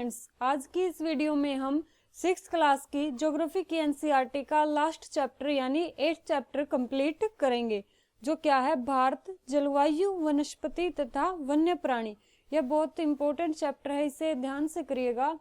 Friends, आज की इस वीडियो में हम 6th क्लास की ज्योग्राफी की एनसीईआरटी का लास्ट चैप्टर यानी 8th चैप्टर कंप्लीट करेंगे, जो क्या है भारत, जलवायु, वनस्पति तथा वन्य प्राणी। यह बहुत इंपॉर्टेंट चैप्टर है, इसे ध्यान से करिएगा।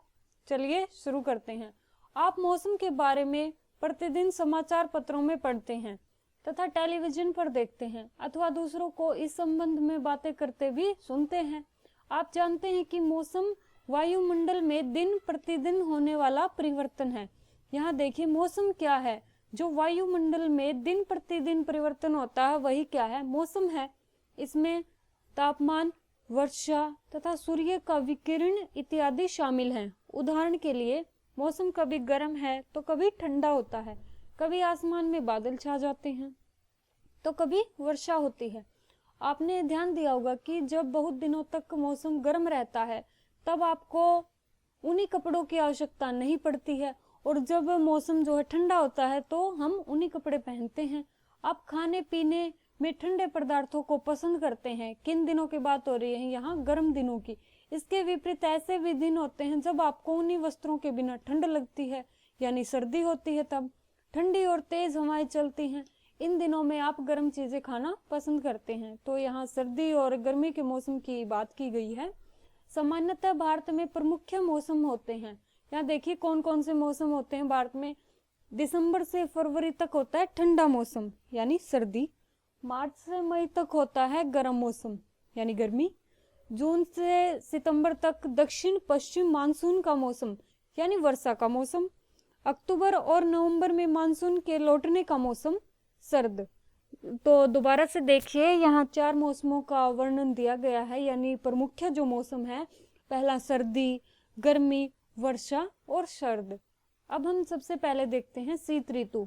चलिए शुरू करते हैं। आप मौसम के बारे में प्रतिदिन समाचार पत्रों में पढ़ते हैं तथा टेलीविजन पर देखते हैं अथवा दूसरों को इस संबंध में बातें करते भी सुनते हैं। आप जानते हैं कि मौसम वायुमंडल में दिन प्रतिदिन होने वाला परिवर्तन है। यहाँ देखिए मौसम क्या है, जो वायुमंडल में दिन प्रतिदिन परिवर्तन होता है वही क्या है, मौसम है। इसमें तापमान, वर्षा तथा सूर्य का विकिरण इत्यादि शामिल हैं। उदाहरण के लिए मौसम कभी गर्म है तो कभी ठंडा होता है, कभी आसमान में बादल छा जाते हैं तो कभी वर्षा होती है। आपने ध्यान दिया होगा कि जब बहुत दिनों तक मौसम गर्म रहता है तब आपको ऊनी कपड़ों की आवश्यकता नहीं पड़ती है, और जब मौसम जो है ठंडा होता है तो हम ऊनी कपड़े पहनते हैं। आप खाने पीने में ठंडे पदार्थों को पसंद करते हैं। किन दिनों की बात हो रही है यहाँ, गर्म दिनों की। इसके विपरीत ऐसे भी दिन होते हैं जब आपको ऊनी वस्त्रों के बिना ठंड लगती है, यानी सर्दी होती है। तब ठंडी और तेज हवाएं चलती हैं। इन दिनों में आप गर्म चीजें खाना पसंद करते हैं। तो यहाँ सर्दी और गर्मी के मौसम की बात की गई है। सामान्यतः भारत में प्रमुख मौसम होते हैं। यहाँ देखिए कौन कौन से मौसम होते हैं भारत में। दिसंबर से फरवरी तक होता है ठंडा मौसम यानी सर्दी। मार्च से मई तक होता है गर्म मौसम यानी गर्मी। जून से सितंबर तक दक्षिण पश्चिम मानसून का मौसम यानी वर्षा का मौसम। अक्टूबर और नवंबर में मानसून के लौटने का मौसम सर्द। तो दोबारा से देखिए, यहाँ 4 मौसमों का वर्णन दिया गया है, यानी प्रमुख जो मौसम है, पहला सर्दी, गर्मी, वर्षा और शरद। अब हम सबसे पहले देखते हैं शीत ऋतु।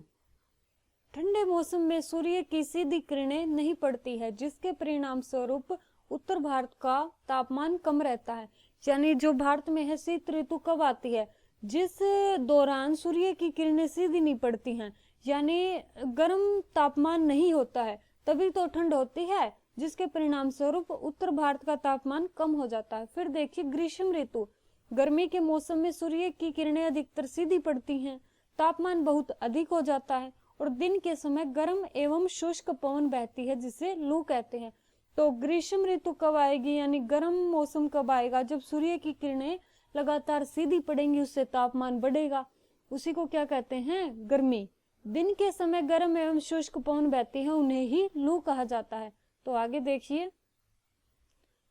ठंडे मौसम में सूर्य की सीधी किरणें नहीं पड़ती है, जिसके परिणाम स्वरूप उत्तर भारत का तापमान कम रहता है। यानी जो भारत में है शीत ऋतु कब आती है, जिस दौरान सूर्य की किरणें सीधी नहीं पड़ती हैं, यानी गर्म तापमान नहीं होता है, तभी तो ठंड होती है, जिसके परिणाम स्वरूप उत्तर भारत का तापमान कम हो जाता है। फिर देखिए ग्रीष्म ऋतु। गर्मी के मौसम में सूर्य की किरणें अधिकतर सीधी पड़ती हैं, तापमान बहुत अधिक हो जाता है और दिन के समय गर्म एवं शुष्क पवन बहती है, जिसे लू कहते हैं। तो ग्रीष्म ऋतु कब आएगी, यानी गर्म मौसम कब आएगा, जब सूर्य की किरणें लगातार सीधी पड़ेंगी, उससे तापमान बढ़ेगा। उसी को क्या कहते हैं, गर्मी। दिन के समय गर्म एवं शुष्क पवन बहती है, उन्हें ही लू कहा जाता है। तो आगे देखिए,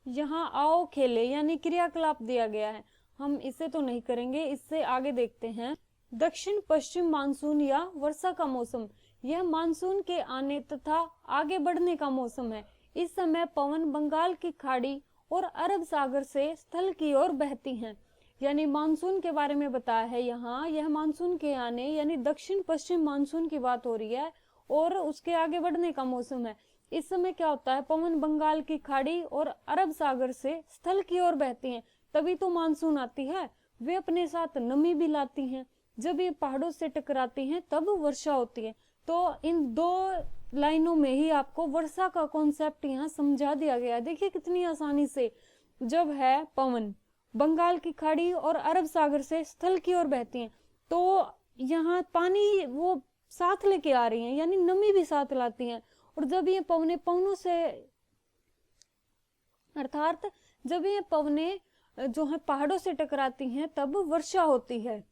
यहाँ आओ खेले यानी क्रियाकलाप दिया गया है। हम इसे तो नहीं करेंगे, इससे आगे देखते हैं। दक्षिण पश्चिम मानसून या वर्षा का मौसम। यह मानसून के आने तथा आगे बढ़ने का मौसम है। इस समय पवन बंगाल की खाड़ी और अरब सागर से स्थल की ओर बहती हैं। यानी मानसून के बारे में बताया है यहाँ। यह मानसून के आने यानी दक्षिण पश्चिम मानसून की बात हो रही है और उसके आगे बढ़ने का मौसम है। इस समय क्या होता है, पवन बंगाल की खाड़ी और अरब सागर से स्थल की ओर बहती हैं, तभी तो मानसून आती है। वे अपने साथ नमी भी लाती हैं। जब ये पहाड़ों से टकराती हैं तब वर्षा होती है। तो इन 2 लाइनों में ही आपको वर्षा का कॉन्सेप्ट यहाँ समझा दिया गया है। देखिए कितनी आसानी से। जब है पवन बंगाल की खाड़ी और अरब सागर से स्थल की ओर बहती हैं, तो यहाँ पानी वो साथ लेके आ रही हैं, यानी नमी भी साथ लाती हैं। और जब ये पवनों से अर्थात जब ये पवने जो है पहाड़ों से टकराती हैं तब वर्षा होती है।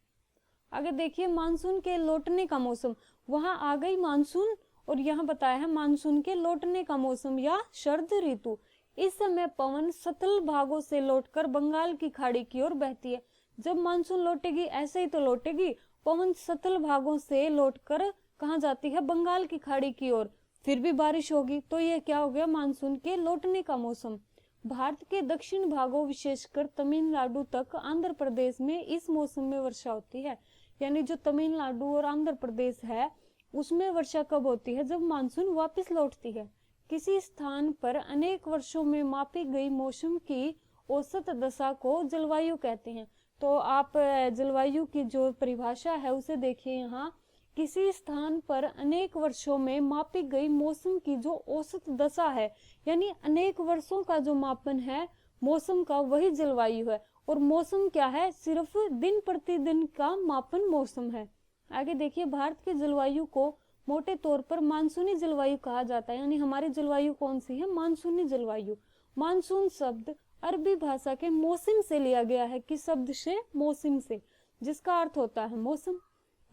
आगे देखिए मानसून के लौटने का मौसम। वहां आ गई मानसून और यहाँ बताया है मानसून के लौटने का मौसम या शरद ऋतु। इस समय पवन सतल भागों से लौटकर बंगाल की खाड़ी की ओर बहती है। जब मानसून लौटेगी ऐसे ही तो लौटेगी, पवन सतल भागों से लौटकर कहाँ जाती है, बंगाल की खाड़ी की ओर। फिर भी बारिश होगी, तो ये क्या हो गया, मानसून के लौटने का मौसम। भारत के दक्षिण भागों विशेषकर तमिलनाडु तक आंध्र प्रदेश में इस मौसम में वर्षा होती है। यानी जो तमिलनाडु और आंध्र प्रदेश है उसमें वर्षा कब होती है, जब मानसून वापस लौटती है। किसी स्थान पर अनेक वर्षों में मापी गई मौसम की औसत दशा को जलवायु कहते हैं। तो आप जलवायु की जो परिभाषा है उसे देखिए यहाँ। किसी स्थान पर अनेक वर्षों में मापी गई मौसम की जो औसत दशा है, यानी अनेक वर्षों का जो मापन है मौसम का, वही जलवायु है। और मौसम क्या है, सिर्फ दिन प्रतिदिन का मापन मौसम है। आगे देखिए, भारत की जलवायु को मोटे तौर पर मानसूनी जलवायु कहा जाता है, यानी हमारी जलवायु कौन सी है, मानसूनी जलवायु। मानसून शब्द अरबी भाषा के मौसम से लिया गया है, किस शब्द से, मौसम से, जिसका अर्थ होता है मौसम।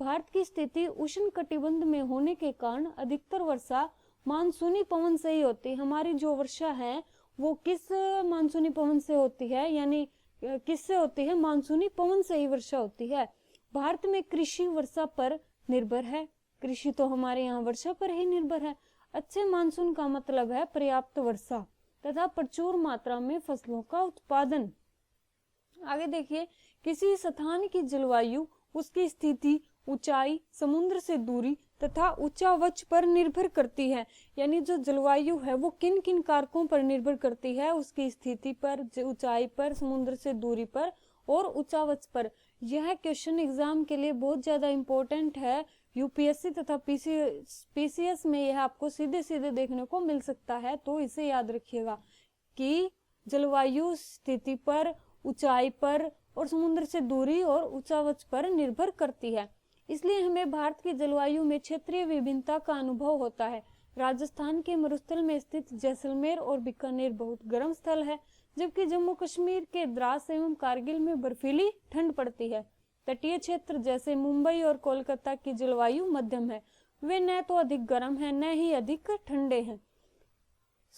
भारत की स्थिति उष्ण कटिबंध में होने के कारण अधिकतर वर्षा मानसूनी पवन से ही होती है। हमारी जो वर्षा है वो किस मानसूनी पवन से होती है, यानी किससे होती है, मानसूनी पवन से ही वर्षा होती है। भारत में कृषि वर्षा पर निर्भर है, कृषि तो हमारे यहाँ वर्षा पर ही निर्भर है। अच्छे मानसून का मतलब है पर्याप्त वर्षा तथा प्रचुर मात्रा में फसलों का उत्पादन। आगे देखिए, किसी स्थान की जलवायु उसकी स्थिति, ऊंचाई, समुद्र से दूरी तथा उच्चावच पर निर्भर करती है। यानी जो जलवायु है वो किन किन कारकों पर निर्भर करती है, उसकी स्थिति पर, ऊंचाई पर, समुद्र से दूरी पर और उच्चावच पर। यह क्वेश्चन एग्जाम के लिए बहुत ज्यादा इंपॉर्टेंट है। यूपीएससी तथा पीसीएस में यह आपको सीधे सीधे देखने को मिल सकता है, तो इसे याद रखिएगा कि जलवायु स्थिति पर, ऊंचाई पर और समुद्र से दूरी और उच्चावच पर निर्भर करती है। इसलिए हमें भारत की जलवायु में क्षेत्रीय विभिन्नता का अनुभव होता है। राजस्थान के मरुस्थल में स्थित जैसलमेर और बीकानेर बहुत गर्म स्थल है, जबकि जम्मू कश्मीर के द्रास एवं कारगिल में बर्फीली ठंड पड़ती है। तटीय क्षेत्र जैसे मुंबई और कोलकाता की जलवायु मध्यम है, वे न तो अधिक गर्म है न ही अधिक ठंडे हैं।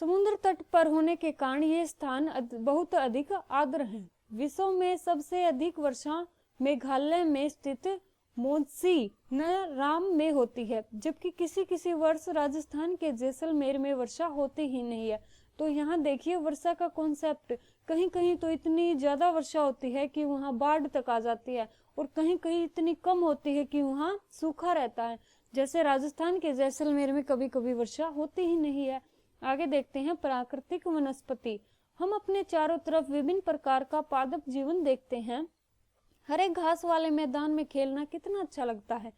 समुद्र तट पर होने के कारण ये स्थान बहुत अधिक आर्द्र हैं। विश्व में सबसे अधिक वर्षा मेघालय में स्थित मोंसी राम में होती है, जबकि किसी किसी वर्ष राजस्थान के जैसलमेर में वर्षा होती ही नहीं है। तो यहाँ देखिए वर्षा का कॉन्सेप्ट, कहीं कहीं तो इतनी ज्यादा वर्षा होती है कि वहाँ बाढ़ तक आ जाती है और कहीं कहीं इतनी कम होती है कि वहाँ सूखा रहता है। जैसे राजस्थान के जैसलमेर में कभी कभी वर्षा होती ही नहीं है। आगे देखते हैं प्राकृतिक वनस्पति। हम अपने चारों तरफ विभिन्न प्रकार का पादप जीवन देखते हैं। हरे घास वाले मैदान में खेलना कितना अच्छा लगता है।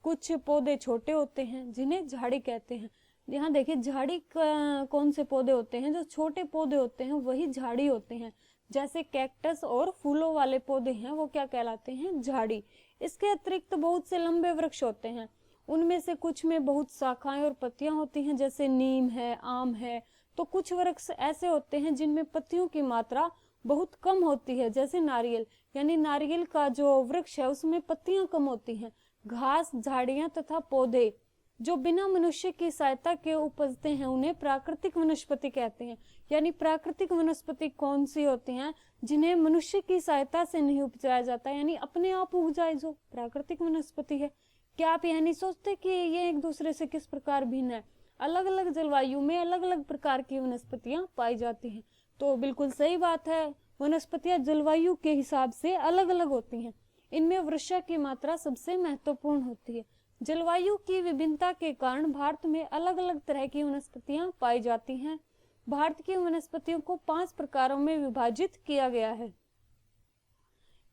कुछ पौधे छोटे होते हैं जिन्हें झाड़ी कहते हैं। यहाँ देखिए झाड़ी कौन से पौधे होते हैं, जो छोटे पौधे होते हैं वही झाड़ी होते हैं। जैसे कैक्टस और फूलों वाले पौधे हैं वो क्या कहलाते हैं, झाड़ी। इसके अतिरिक्त बहुत से लंबे वृक्ष होते हैं, उनमें से कुछ में बहुत शाखाएं और पत्तियां होती हैं, जैसे नीम है, आम है। तो कुछ वृक्ष ऐसे होते हैं जिनमें पत्तियों की मात्रा बहुत कम होती है, जैसे नारियल, यानी नारियल का जो वृक्ष है उसमें पत्तियां कम होती हैं। घास, झाड़ियां तथा पौधे जो बिना मनुष्य की सहायता के उपजते हैं उन्हें प्राकृतिक वनस्पति कहते हैं। यानी प्राकृतिक वनस्पति कौन सी होती हैं, जिन्हें मनुष्य की सहायता से नहीं उपजाया जाता, यानी अपने आप उग जाए, जो प्राकृतिक वनस्पति है। क्या आप यह नहीं सोचते कि ये एक दूसरे से किस प्रकार भिन्न है? अलग अलग जलवायु में अलग अलग प्रकार की वनस्पतियां पाई जाती हैं। तो बिल्कुल सही बात है, वनस्पतियां जलवायु के हिसाब से अलग अलग होती हैं। इनमें वर्षा की मात्रा सबसे महत्वपूर्ण होती है। जलवायु की विभिन्नता के कारण भारत में अलग अलग तरह की वनस्पतियां पाई जाती हैं। भारत की वनस्पतियों को 5 प्रकारों में विभाजित किया गया है।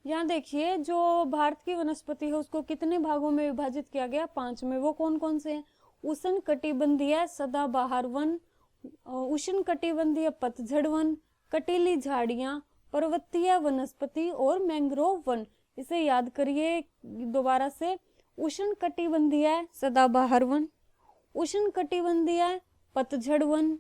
यहाँ देखिए जो भारत की वनस्पति है उसको कितने भागों में विभाजित किया गया, 5 में। वो कौन कौन से हैं? उष्ण कटिबंधीय सदाबहार वन, उष्ण कटिबंधीय पतझड़ वन, कटीली झाड़ियां, पर्वतीय वनस्पति और मैंग्रोव वन। इसे याद करिए दोबारा से, उष्ण कटिबंधीय सदाबहार वन, उष्ण कटिबंधीय पतझड़ वन,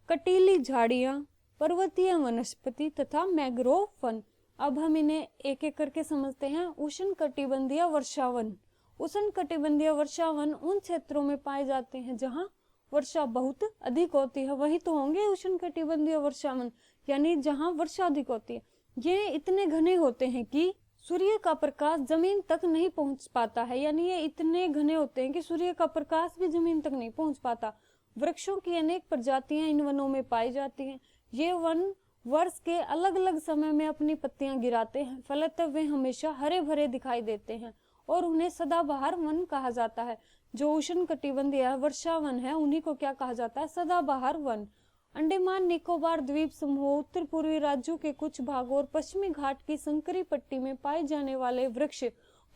कटीली झाड़ियां, पर्वतीय वनस्पति तथा मैंग्रोव वन। अब हम इन्हें एक एक करके समझते हैं। उष्ण कटिबंधीय वर्षावन। उष्ण कटिबंधीय वर्षावन उन क्षेत्रों में पाए जाते हैं जहां वर्षा बहुत अधिक होती है, वही तो होंगे उष्ण कटिबंधीय वर्षावन, यानी जहां वर्षा अधिक होती है। ये इतने घने होते हैं कि सूर्य का प्रकाश जमीन तक नहीं पहुंच पाता है, यानी ये इतने घने होते हैं कि सूर्य का प्रकाश भी जमीन तक नहीं पहुंच पाता। वृक्षों की अनेक प्रजातियां इन वनों में पाई जाती हैं। ये वन वर्ष के अलग अलग समय में अपनी पत्तियां गिराते हैं, फलतः वे हमेशा हरे भरे दिखाई देते हैं और उन्हें सदाबहार वन कहा जाता है। जो उष्ण कटिबंधीय वर्षावन है उन्हीं को क्या कहा जाता है, सदाबहार वन। अंडमान निकोबार द्वीप समूह, उत्तर पूर्वी राज्यों के कुछ भागों और पश्चिमी घाट की संकरी पट्टी में पाए जाने वाले वृक्ष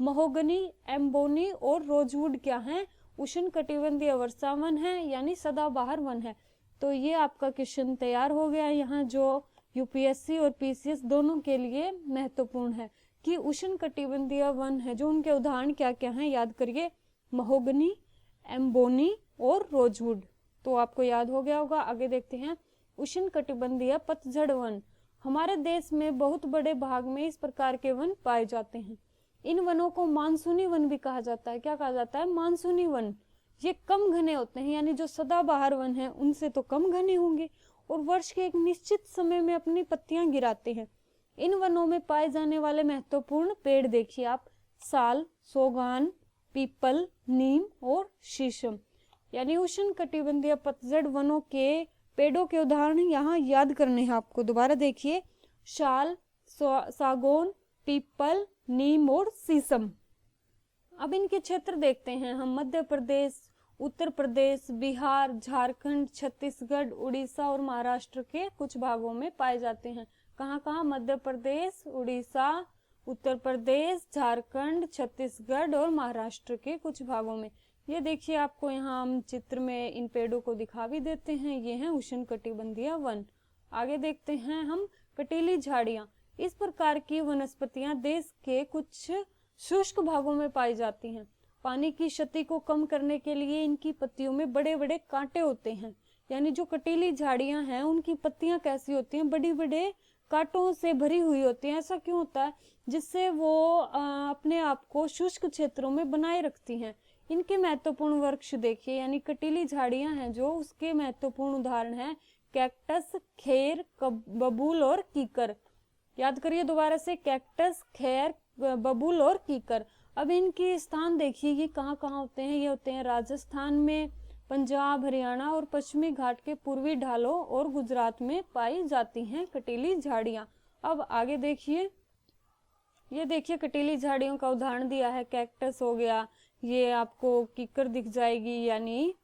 महोगनी, एम्बोनी और रोजवुड क्या हैं, उष्ण कटिबंधीय वर्षावन है, यानी सदाबहार वन है। तो ये आपका क्वेश्चन तैयार हो गया। यहाँ जो यूपीएससी और पीसीएस दोनों के लिए महत्वपूर्ण है कि उष्णकटिबंधीय वन है जो उनके उदाहरण क्या क्या हैं, याद करिए, महोगनी, एम्बोनी और रोजवुड। तो आपको याद हो गया होगा। आगे देखते हैं, उष्णकटिबंधीय पतझड़ वन। हमारे देश में बहुत बड़े भाग में इस प्रकार के वन पाए जाते हैं। इन वनों को मानसूनी वन भी कहा जाता है। क्या कहा जाता है? मानसूनी वन। ये कम घने होते हैं, यानी जो सदाबहार वन है उनसे तो कम घने होंगे, और वर्ष के एक निश्चित समय में अपनी पत्तियां गिराते हैं। इन वनों में पाए जाने वाले महत्वपूर्ण पेड़ देखिए आप, साल, सोगान, पीपल, नीम और शीशम। यानी उष्णकटिबंधीय पतझड़ वनों के पेड़ों के उदाहरण यहाँ याद करने हैं आपको। दोबारा देखिए, साल, सागौन, पीपल, नीम और शीशम। अब इनके क्षेत्र देखते हैं हम। मध्य प्रदेश, उत्तर प्रदेश, बिहार, झारखंड, छत्तीसगढ़, उड़ीसा और महाराष्ट्र के कुछ भागों में पाए जाते हैं। कहाँ कहाँ? मध्य प्रदेश, उड़ीसा, उत्तर प्रदेश, झारखंड, छत्तीसगढ़ और महाराष्ट्र के कुछ भागों में। ये देखिए, आपको यहाँ हम चित्र में इन पेड़ों को दिखा भी देते हैं। ये हैं उष्णकटिबंधीय वन। आगे देखते हैं हम, कटीली झाड़ियाँ। इस प्रकार की वनस्पतियां देश के कुछ शुष्क भागों में पाई जाती हैं। पानी की क्षति को कम करने के लिए इनकी पत्तियों में बड़े बड़े कांटे होते हैं। यानी जो कटीली झाड़ियां हैं उनकी पत्तियां कैसी होती हैं? बड़ी बड़े कांटों से भरी हुई होती हैं। ऐसा क्यों होता है? जिससे वो अपने आप को शुष्क क्षेत्रों में बनाए रखती हैं। इनके महत्वपूर्ण वृक्ष देखिए, यानी कटीली झाड़ियां हैं जो, उसके महत्वपूर्ण उदाहरण हैं कैक्टस, खेर, बबूल और कीकर। याद करिए दोबारा से, कैक्टस, खैर, बबूल और कीकर। अब इनके स्थान देखिए, ये कहाँ कहाँ होते हैं? ये होते हैं राजस्थान में, पंजाब, हरियाणा और पश्चिमी घाट के पूर्वी ढालों और गुजरात में पाई जाती हैं कटीली झाड़ियाँ। अब आगे देखिए, ये देखिए कटीली झाड़ियों का उदाहरण दिया है। कैक्टस हो गया, ये आपको कीकर दिख जाएगी, यानी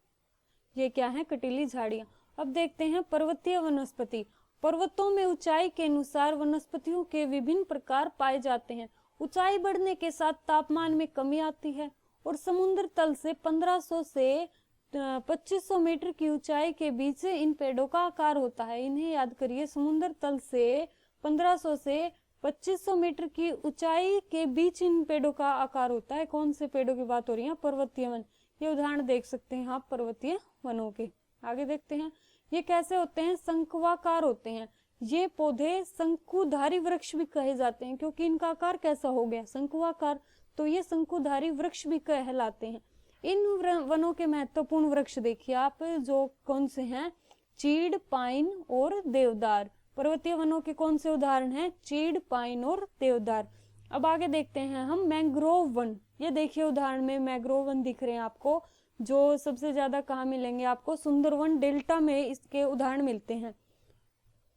ये क्या है? कटीली झाड़ियाँ। अब देखते हैं पर्वतीय वनस्पति। पर्वतों में ऊंचाई के अनुसार वनस्पतियों के विभिन्न प्रकार पाए जाते हैं। ऊंचाई बढ़ने के साथ तापमान में कमी आती है और समुद्र तल से 1500 से 2500 मीटर की ऊंचाई के बीच इन पेड़ों का आकार होता है। इन्हें याद करिए, समुद्र तल से 1500 से 2500 मीटर की ऊंचाई के बीच इन पेड़ों का आकार होता है। कौन से पेड़ों की बात हो रही है? पर्वतीय वन। ये उदाहरण देख सकते हैं आप पर्वतीय वनों के। आगे देखते हैं, ये कैसे होते हैं? शंक्वाकार होते हैं। ये पौधे शंकुधारी वृक्ष भी कहे जाते हैं, क्योंकि इनका आकार कैसा हो गया? शंकुआकार। तो ये शंकुधारी वृक्ष भी कहलाते हैं। इन वनों के महत्वपूर्ण वृक्ष देखिए आप, जो कौन से हैं? चीड़, पाइन और देवदार। पर्वतीय वनों के कौन से उदाहरण हैं? चीड़, पाइन और देवदार। अब आगे देखते हैं हम मैंग्रोव वन। ये देखिए उदाहरण में मैंग्रोव वन दिख रहे हैं आपको, जो सबसे ज्यादा कहाँ मिलेंगे आपको? सुंदरवन डेल्टा में इसके उदाहरण मिलते हैं।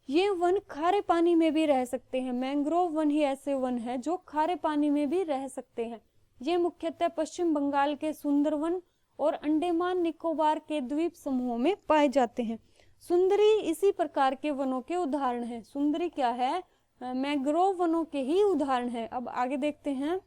ये वन खारे पानी में भी रह सकते हैं। मैंग्रोव वन ही ऐसे वन है जो खारे पानी में भी रह सकते हैं। ये मुख्यतः पश्चिम बंगाल के सुंदरवन और अंडमान निकोबार के द्वीप समूहों में पाए जाते हैं। सुंदरी इसी प्रकार के वनों के उदाहरण है। सुंदरी क्या है? मैंग्रोव वनों के ही उदाहरण है। अब आगे देखते हैं,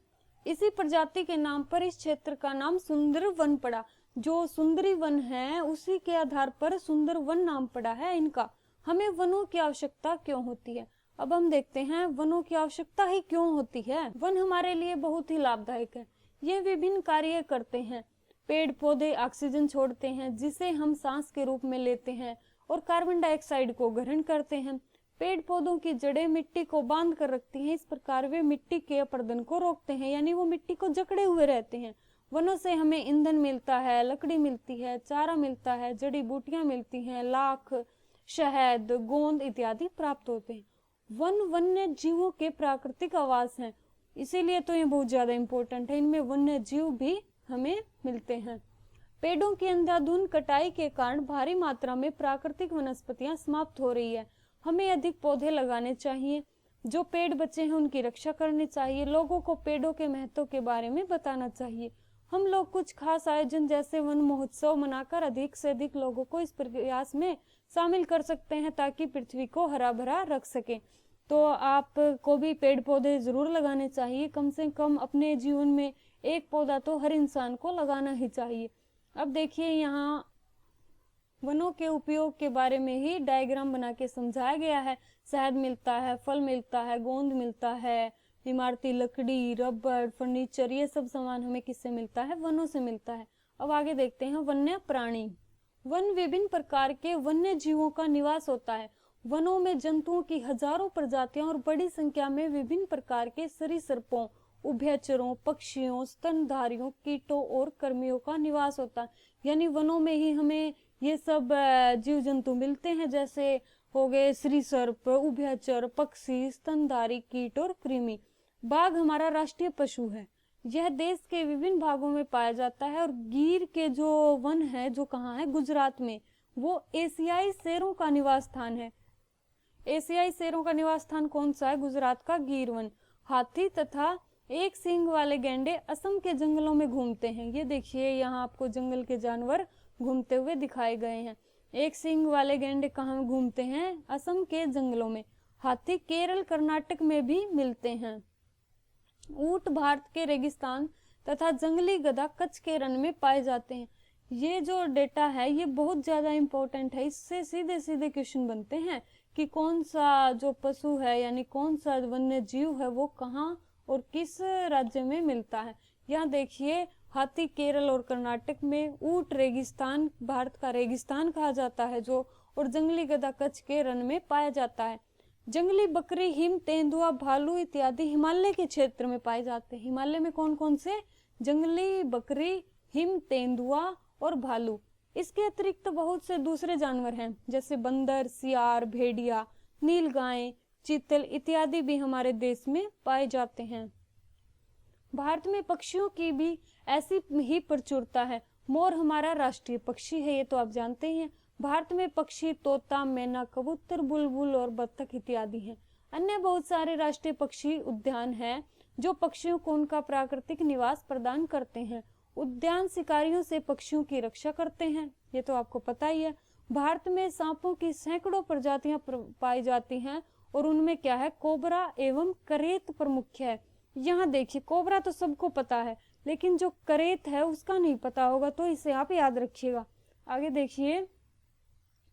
इसी प्रजाति के नाम पर इस क्षेत्र का नाम सुंदर वन पड़ा। जो सुंदरी वन है उसी के आधार पर सुंदर वन नाम पड़ा है इनका। हमें वनों की आवश्यकता क्यों होती है? अब हम देखते हैं वनों की आवश्यकता ही क्यों होती है। वन हमारे लिए बहुत ही लाभदायक है। ये विभिन्न कार्य करते हैं। पेड़ पौधे ऑक्सीजन छोड़ते हैं जिसे हम सांस के रूप में लेते हैं और कार्बन डाइऑक्साइड को ग्रहण करते हैं। पेड़ पौधों की जड़ें मिट्टी को बांध कर रखती हैं, इस प्रकार वे मिट्टी के अपरदन को रोकते हैं, यानी वो मिट्टी को जकड़े हुए रहते हैं। वनों से हमें ईंधन मिलता है, लकड़ी मिलती है, चारा मिलता है, जड़ी बूटियां मिलती हैं, लाख, शहद, गोंद इत्यादि प्राप्त होते हैं। वन वन्य जीवों के प्राकृतिक आवास हैं, इसीलिए तो ये बहुत ज्यादा इंपॉर्टेंट है। इनमें वन्य जीव भी हमें मिलते हैं। पेड़ों की अंधाधुंध कटाई के कारण भारी मात्रा में प्राकृतिक वनस्पतियां समाप्त हो रही है। हमें अधिक पौधे लगाने चाहिए। जो पेड़ बचे हैं उनकी रक्षा करनी चाहिए। लोगों को पेड़ों के महत्व के बारे में बताना चाहिए। हम लोग कुछ खास आयोजन जैसे वन महोत्सव मनाकर अधिक से अधिक लोगों को इस प्रयास में शामिल कर सकते हैं ताकि पृथ्वी को हरा भरा रख सके। तो आपको भी पेड़ पौधे जरूर लगाने चाहिए। कम से कम अपने जीवन में एक पौधा तो हर इंसान को लगाना ही चाहिए। अब देखिए यहाँ वनों के उपयोग के बारे में ही डायग्राम बना के समझाया गया है। शहद मिलता है, फल मिलता है, गोंद मिलता है, इमारती लकड़ी, रबर, फर्नीचर, ये सब सामान हमें किससे मिलता है? वनों से मिलता है। अब आगे देखते हैं वन्य प्राणी। वन विभिन्न प्रकार के वन्य जीवों का निवास होता है। वनों में जंतुओं की हजारों प्रजातियां और बड़ी संख्या में विभिन्न प्रकार के सरीसृपों, उभयचरों, पक्षियों, स्तनधारियों, कीटों और कृमियों का निवास होता है। यानी वनों में ही हमें ये सब जीव जंतु मिलते हैं, जैसे हो गए सरीसृप, उभयचर, पक्षी, स्तनधारी, कीट और कृमि। बाघ हमारा राष्ट्रीय पशु है। यह देश के विभिन्न भागों में पाया जाता है और गिर के जो वन है, जो कहाँ है? गुजरात में, वो एशियाई शेरों का निवास स्थान है। एशियाई शेरों का निवास स्थान कौन सा है? गुजरात का गिर वन। हाथी तथा एक सींग वाले गैंडे असम के जंगलों में घूमते हैं। ये देखिए, यहाँ आपको जंगल के जानवर घूमते हुए दिखाए गए हैं। एक सींग वाले गैंडे कहाँ घूमते हैं? असम के जंगलों में। हाथी केरल, कर्नाटक में भी मिलते हैं। ऊंट भारत के रेगिस्तान तथा जंगली गधा कच्छ के रण में पाए जाते हैं। ये जो डेटा है ये बहुत ज्यादा इंपॉर्टेंट है। इससे सीधे सीधे क्वेश्चन बनते हैं कि कौन सा जो पशु है यानी कौन सा वन्य जीव है वो कहाँ और किस राज्य में मिलता है। यहाँ देखिए, हाथी केरल और कर्नाटक में, ऊंट रेगिस्तान, भारत का रेगिस्तान कहा जाता है जो, और जंगली गधा कच्छ के रण में पाया जाता है। जंगली बकरी, हिम तेंदुआ, भालू इत्यादि हिमालय के क्षेत्र में पाए जाते हैं। हिमालय में कौन कौन से? जंगली बकरी, हिम तेंदुआ और भालू। इसके अतिरिक्त बहुत से दूसरे जानवर हैं, जैसे बंदर, सियार, भेड़िया, नीलगाय, चीतल इत्यादि भी हमारे देश में पाए जाते हैं। भारत में पक्षियों की भी ऐसी ही प्रचुरता है। मोर हमारा राष्ट्रीय पक्षी है, ये तो आप जानते ही हैं। भारत में पक्षी तोता, मैना, कबूतर, बुलबुल और बत्तख इत्यादि हैं। अन्य बहुत सारे राष्ट्रीय पक्षी उद्यान हैं जो पक्षियों को उनका प्राकृतिक निवास प्रदान करते हैं। उद्यान शिकारियों से पक्षियों की रक्षा करते हैं, ये तो आपको पता ही है। भारत में सांपों की सैकड़ों प्रजातियां पाई जाती हैं और उनमें क्या है? कोबरा एवं करेत प्रमुख है। यहाँ देखिए, कोबरा तो सबको पता है, लेकिन जो करेत है उसका नहीं पता होगा, तो इसे आप याद रखिएगा। आगे देखिए,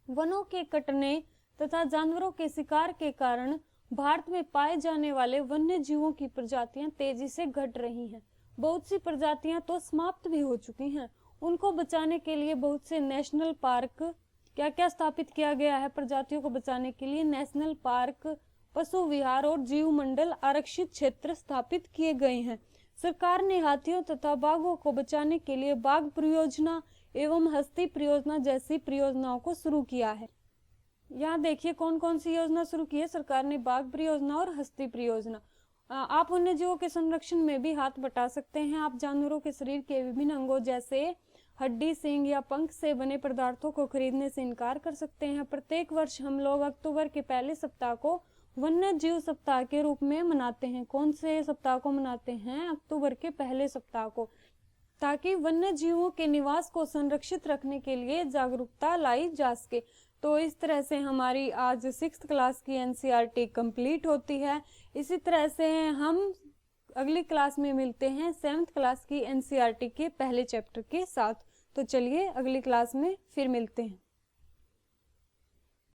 वनों के कटने तथा जानवरों के शिकार के कारण भारत में पाए जाने वाले वन्य जीवों की प्रजातियां तेजी से घट रही हैं। बहुत सी प्रजातियां तो समाप्त भी हो चुकी हैं। उनको बचाने के लिए बहुत से नेशनल पार्क, क्या क्या स्थापित किया गया है प्रजातियों को बचाने के लिए? नेशनल पार्क, पशु विहार और जीव मंडल आरक्षित क्षेत्र स्थापित किए गए हैं। सरकार ने हाथियों तथा बाघों को बचाने के लिए बाघ परियोजना एवं हस्ती परियोजना जैसी परियोजनाओं को शुरू किया है। यहाँ देखिए कौन कौन सी योजना शुरू की है सरकार ने? बाघ परियोजना और हस्ती परियोजना। आप वन्य जीवों के संरक्षण में भी हाथ बटा सकते हैं। आप जानवरों के शरीर के विभिन्न अंगों जैसे हड्डी, सींग या पंख से बने पदार्थों को खरीदने से इनकार कर सकते हैं। प्रत्येक वर्ष हम लोग अक्टूबर के पहले सप्ताह को वन्य जीव सप्ताह के रूप में मनाते हैं। कौन से सप्ताह को मनाते हैं? अक्टूबर के पहले सप्ताह को, ताकि वन्य जीवों के निवास को संरक्षित रखने के लिए जागरूकता लाई जा सके। तो इस तरह से हमारी आज 6th क्लास की एनसीईआरटी कंप्लीट होती है। इसी तरह से हम अगली क्लास में मिलते हैं 7th क्लास की एनसीईआरटी के पहले चैप्टर के साथ। तो चलिए अगली क्लास में फिर मिलते हैं।